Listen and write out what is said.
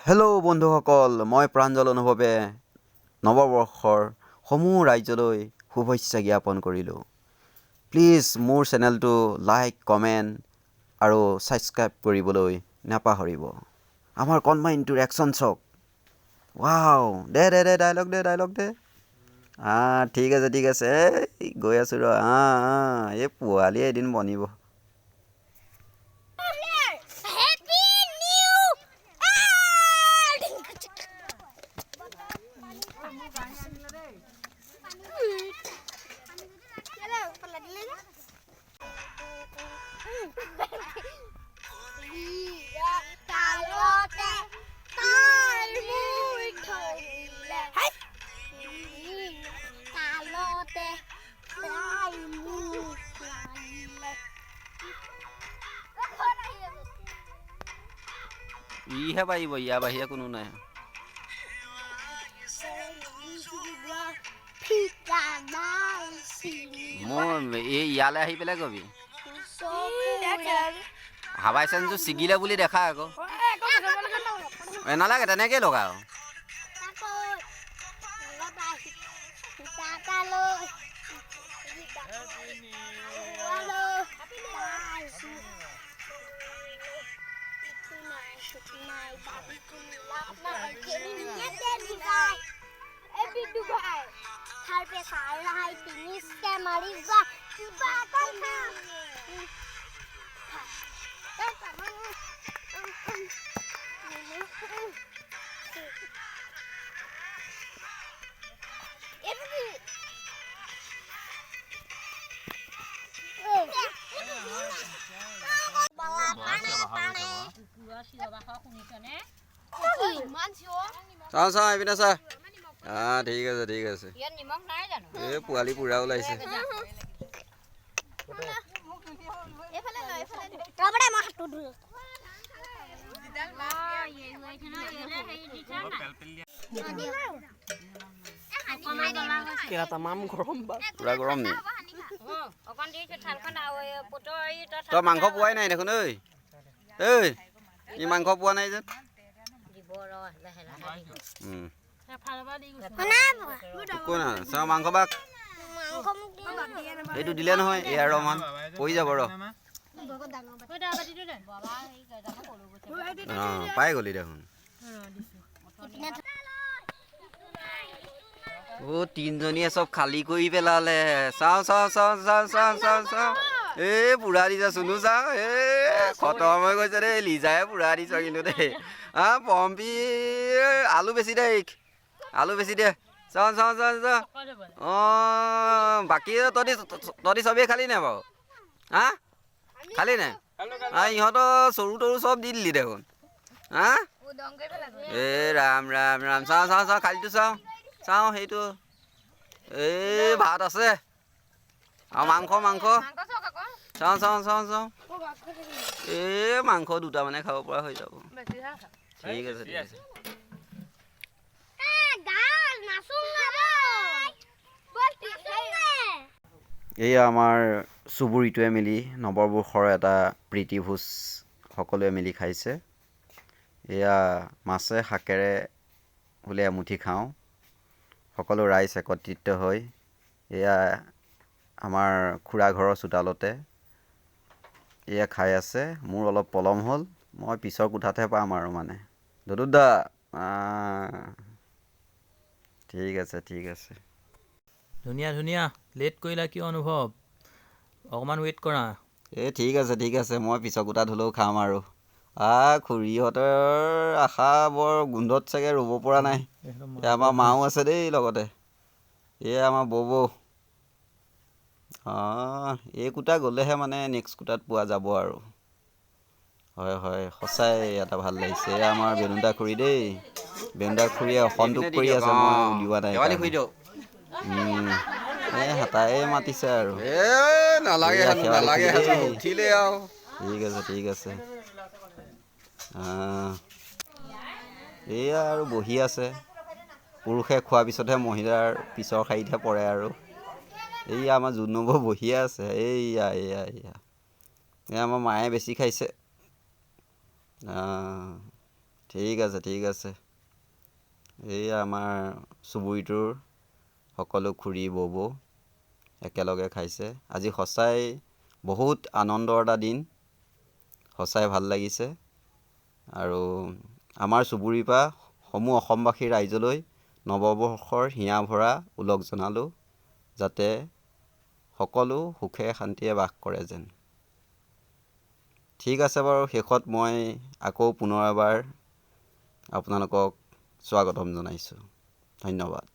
Hello' বন্ধুসকল, মই প্ৰাঞ্জল অনুভৱে নৱবৰ্ষৰ সমূহ ৰাজ্যলৈ শুভেচ্ছা জ্ঞাপন কৰিলোঁ। প্লিজ মোৰ চেনেলটো লাইক, কমেণ্ট আৰু ছাবস্ক্ৰাইব কৰিবলৈ নাপাহৰিব। আমাৰ কনমাইনটোৰ একশ্যন চাওক। ৱাও, দে ডাইলগ দে। ঠিক আছে এই গৈ আছোঁ ৰ। এই পোৱালি এদিন বনিব। ইহে পাৰিব, ইয়াৰ বাহিৰে কোনো নাই। মোৰ এই ইয়ালৈ আহি পেলাই কবি হাৱাই চেনটো ছিগিলে বুলি দেখা আকৌ। নালাগে, তেনেকেই লগা আৰু। চাওঁ এইপিনে চা। ঠিক আছে। এই পোৱালি পুৰা ওলাইছে। পুৰা গৰম নি? তই মাংস পোৱাই নাই দেখোন। ই মাংস পোৱা নাই যেন। চাওঁ মাংস বাক এইটো দিলে নহয়। এয়া ৰমান পৰি যাব ৰ। পাই গলি দেখোন। তিনজনীয়ে চব খালী কৰি পেলালে। চাওঁ। এই পুৰা দিছা চুনু, চাওঁ। খতম হৈ গৈছে দেই। লিজাই পুৰা দিছ কিন্তু দেই। পম্পী আলু বেছি দে। চাওঁ। বাকী তহঁতি চবেই খালি নাই বাৰু? খালি নাই? ইহঁতৰ চৰু তৰু চব দি দিলি দেখোন। ৰাম। চাওঁ খালীটো চাওঁ। সেইটো এই ভাত আছে আৰু মাংস। চাওঁ। এই মাংস দুটা মানে খাব পৰা হৈ যাব। ঠিক আছে। এয়া আমাৰ চুবুৰীটোৱে মিলি নৱবৰ্ষৰ এটা প্ৰীতিভোজ সকলোৱে মিলি খাইছে। এয়া মাছে শাকেৰে বোলে এমুঠি খাওঁ। সকলো ৰাইজ একত্ৰিত হৈ এয়া আমাৰ খুৰা ঘৰৰ চোতালতে এয়া খাই আছে। মোৰ অলপ পলম হ'ল, মই পিছৰ কোঠাতহে পাম আৰু মানে। দা ঠিক আছে। ধুনীয়া। লেট কৰিলা কিয় অনুভৱ? অকণমান ৱেইট কৰা। ঠিক আছে। মই পিছৰ কোঠাত হ'লেও খাম আৰু। খুৰীহঁতৰ আশা বৰ গোন্ধত চাগে ৰ'ব পৰা নাই। আমাৰ মাও আছে দেই লগতে। এয়া আমাৰ বৌ। এই কোটা গ'লেহে মানে নেক্সট কোটাত পোৱা যাব আৰু। হয়, সঁচাই এটা ভাল লাগিছে। এয়া আমাৰ বেনুদা খুৰী দেই। বেনুদা খুৰীয়ে অসন্তোষ কৰি আছে মই উলিওৱা নাই কাৰণে। তাই মাতিছে আৰু। ঠিক আছে। এয়া আৰু বহি আছে। পুৰুষে খোৱাৰ পিছতহে মহিলাৰ পিছৰ শাৰীতহে পৰে আৰু। এইয়া আমাৰ জুনু বৌ বহিয়ে আছে। এইয়া আমাৰ মায়ে বেছি খাইছে। ঠিক আছে ঠিক আছে। এই আমাৰ চুবুৰীটোৰ সকলো খুৰী বৌ একেলগে খাইছে। আজি সঁচাই বহুত আনন্দৰ এটা দিন, সঁচাই ভাল লাগিছে। আৰু আমাৰ চুবুৰীৰ পৰা সমূহ অসমবাসী ৰাইজলৈ নৱবৰ্ষৰ হিয়া ভৰা ওলগ জনালোঁ, যাতে সকলো সুখে শান্তিৰে বাস কৰে যেন। ঠিক আছে বাৰু, শেষত মই আকৌ পুনৰ এবাৰ আপোনালোকক স্বাগতম জনাইছোঁ। ধন্যবাদ।